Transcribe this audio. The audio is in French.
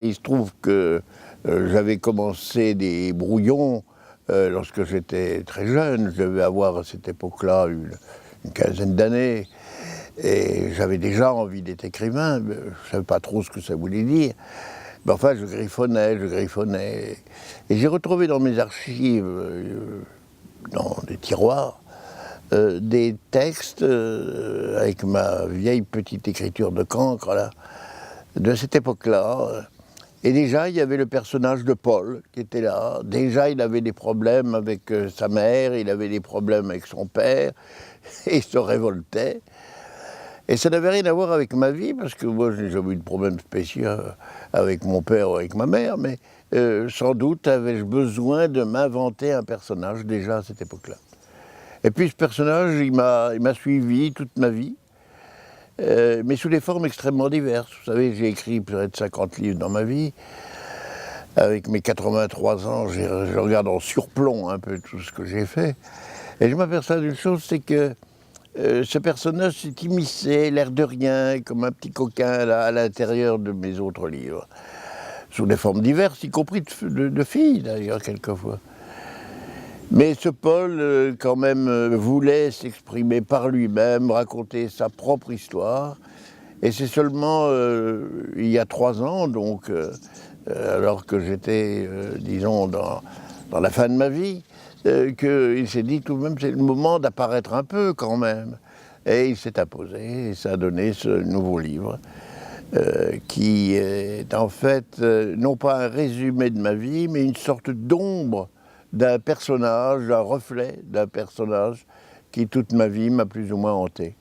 Il se trouve que j'avais commencé des brouillons lorsque j'étais très jeune. Je devais avoir à cette époque-là une quinzaine d'années. Et j'avais déjà envie d'être écrivain. Je ne savais pas trop ce que ça voulait dire. Mais enfin, je griffonnais. Et j'ai retrouvé dans mes archives, dans des tiroirs, des textes avec ma vieille petite écriture de cancre, là, de cette époque-là. Et déjà, il y avait le personnage de Paul qui était là. Déjà, il avait des problèmes avec sa mère, il avait des problèmes avec son père, et il se révoltait. Et ça n'avait rien à voir avec ma vie, parce que moi, je n'ai jamais eu de problème spécial avec mon père ou avec ma mère, mais sans doute avais-je besoin de m'inventer un personnage déjà à cette époque-là. Et puis ce personnage, il m'a suivi toute ma vie. Mais sous des formes extrêmement diverses. Vous savez, j'ai écrit près de 50 livres dans ma vie. Avec mes 83 ans, je regarde en surplomb un peu tout ce que j'ai fait. Et je m'aperçois d'une chose, c'est que ce personnage s'est immiscé, l'air de rien, comme un petit coquin là, à l'intérieur de mes autres livres. Sous des formes diverses, y compris de filles d'ailleurs, quelquefois. Mais ce Paul, quand même, voulait s'exprimer par lui-même, raconter sa propre histoire. Et c'est seulement il y a 3 ans, donc, alors que j'étais, disons, dans la fin de ma vie, qu'il s'est dit tout de même, c'est le moment d'apparaître un peu quand même. Et il s'est imposé, et ça a donné ce nouveau livre, qui est en fait, non pas un résumé de ma vie, mais une sorte d'ombre d'un personnage, d'un reflet d'un personnage qui toute ma vie m'a plus ou moins hanté.